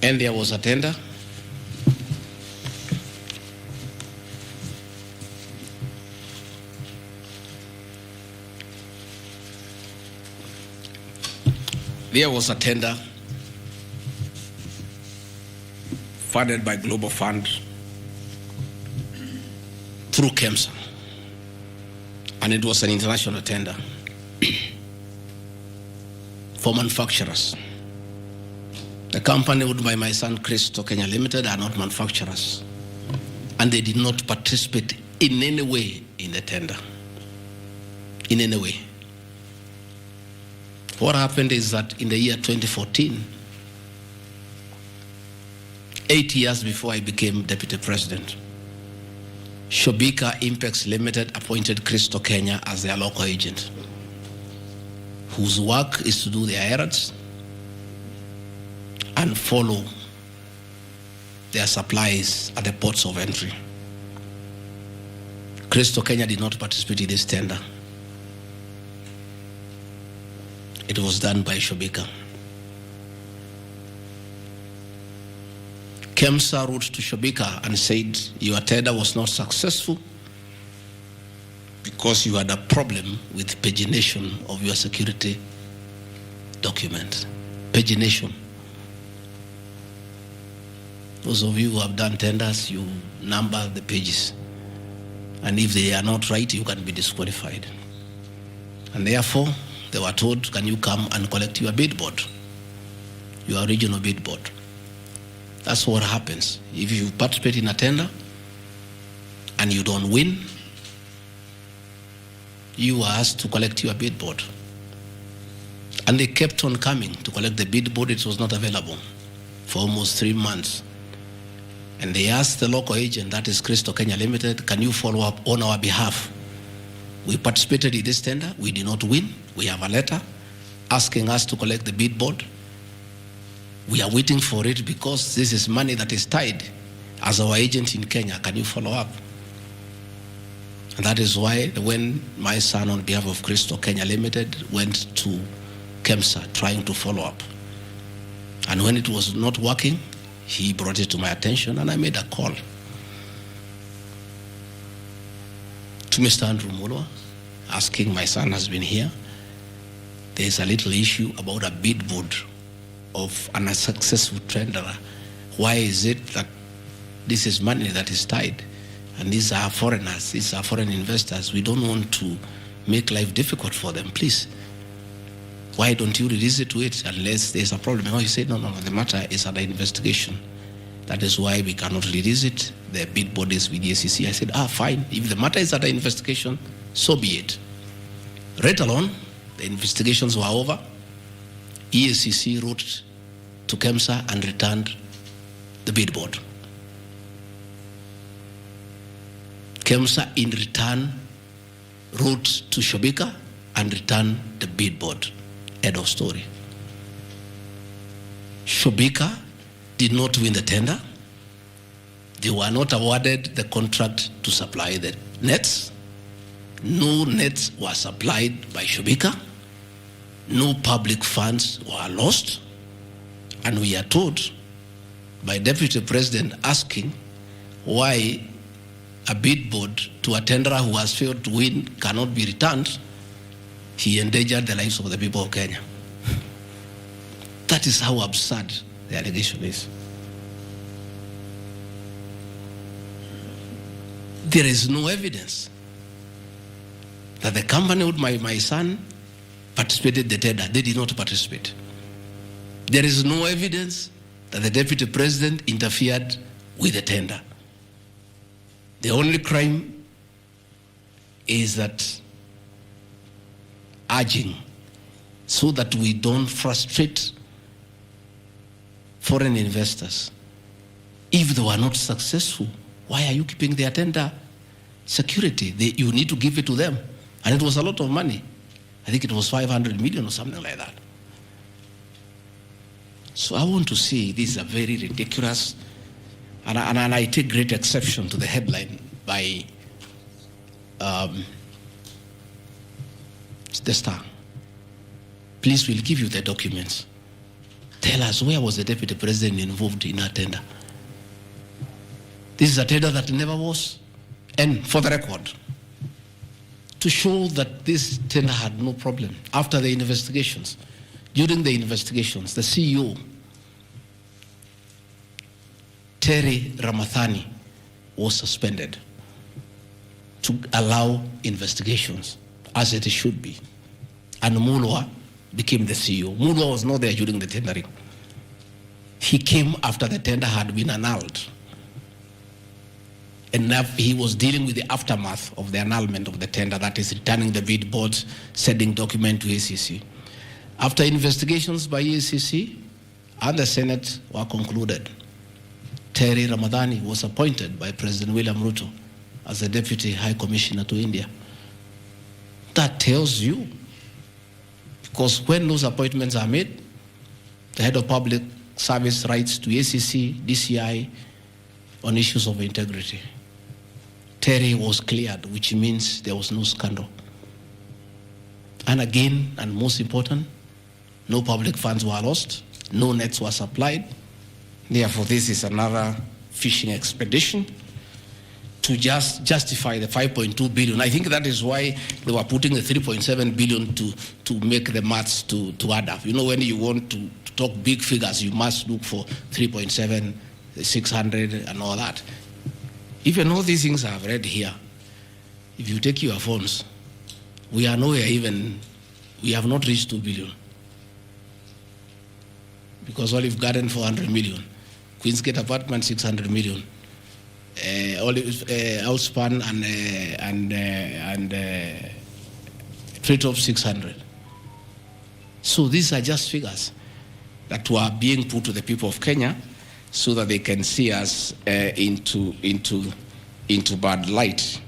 And there was a tender. There was a tender funded by Global Fund through KEMSA, and it was an international tender for manufacturers. The company owned by my son Christo Kenya Limited are not manufacturers, and they did not participate in any way in the tender, in any way. What happened is that in the year 2014, 8 years before I became Deputy President, Shobika Impex Limited appointed Christo Kenya as their local agent, whose work is to do their errands and follow their supplies at the ports of entry. Christo Kenya did not participate in this tender. It was done by Shobika. KEMSA wrote to Shobika and said, your tender was not successful because you had a problem with pagination of your security document. Pagination. Those of you who have done tenders, you number the pages. And if they are not right, you can be disqualified. And therefore, they were told, can you come and collect your bid board, your original bid board? That's what happens. If you participate in a tender and you don't win, you are asked to collect your bid board. And they kept on coming to collect the bid board. It was not available for almost 3 months. And they asked the local agent, that is Christo Kenya Limited, can you follow up on our behalf? We participated in this tender, we did not win. We have a letter asking us to collect the bid board. We are waiting for it because this is money that is tied as our agent in Kenya. Can you follow up? And that is why when my son on behalf of Christo Kenya Limited went to KEMSA trying to follow up. And when it was not working, he brought it to my attention and I made a call to Mr. Andrew Mulwa, asking, my son has been here. There's a little issue about a bid board of an unsuccessful tenderer. Why is it that this is money that is tied? And these are foreigners, these are foreign investors. We don't want to make life difficult for them. Please, why don't you release it to it unless there's a problem? Oh, he said, no, the matter is under investigation. That is why we cannot release it. The bid board is with the SEC. I said, fine. If the matter is under investigation, so be it. Right along, the investigations were over. ESCC wrote to KEMSA and returned the bid board. KEMSA in return wrote to Shobika and returned the bid board. End of story. Shobika did not win the tender. They were not awarded the contract to supply the nets. No nets were supplied by Shobika. No public funds were lost. And we are told by Deputy President asking why a bid board to a tenderer who has failed to win cannot be returned. He endangered the lives of the people of Kenya. That is how absurd the allegation is. There is no evidence that the company with my son participated in the tender. They did not participate. There is no evidence that the Deputy President interfered with the tender. The only crime is that urging so that we don't frustrate foreign investors. If they were not successful, why are you keeping their tender security? You need to give it to them. And it was a lot of money. I think it was 500 million or something like that. So I want to say this is a very ridiculous, and I take great exception to the headline by the Star. Please, we'll give you the documents. Tell us, where was the deputy president involved in a tender? This is a tender that never was. And for the record, to show that this tender had no problem, after the investigations, during the investigations, the CEO, Terry Ramathani, was suspended to allow investigations as it should be. And Mulwa became the CEO. Mulwa was not there during the tendering. He came after the tender had been annulled. And now he was dealing with the aftermath of the annulment of the tender, that is returning the bid boards, sending document to ACC. After investigations by ACC and the Senate were concluded, Terry Ramathani was appointed by President William Ruto as the Deputy High Commissioner to India. That tells you, because when those appointments are made, the head of public service writes to ACC, DCI on issues of integrity. Terry was cleared, which means there was no scandal. And again, and most important, no public funds were lost, no nets were supplied. Therefore, this is another fishing expedition to just justify the 5.2 billion. I think that is why they were putting the 3.7 billion to make the maths to add up. You know, when you want to talk big figures, you must look for 3.7, 600 and all that. Even all these things I've read here, if you take your phones, we are nowhere even, we have not reached 2 billion. Because Olive Garden 400 million, Queensgate Apartment 600 million, Outspan and Treetop 600. So these are just figures that were being put to the people of Kenya so that they can see us into bad light.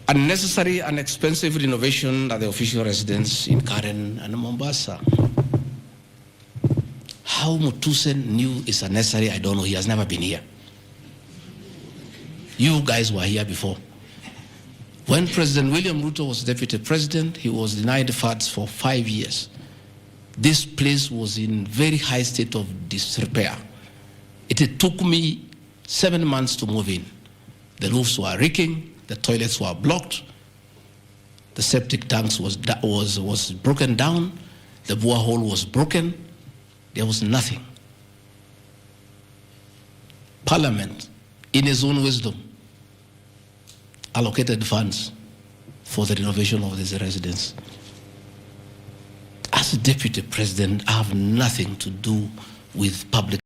Unnecessary and expensive renovation at the official residence in Karen and Mombasa. How Mutusen knew is unnecessary, I don't know. He has never been here. You guys were here before. When President William Ruto was deputy president, he was denied funds for 5 years. This place was in very high state of disrepair. It took me 7 months to move in. The roofs were leaking, the toilets were blocked, the septic tanks was broken down, the borehole was broken. There was nothing. Parliament, in its own wisdom, allocated funds for the renovation of this residence. As a deputy president, I have nothing to do with public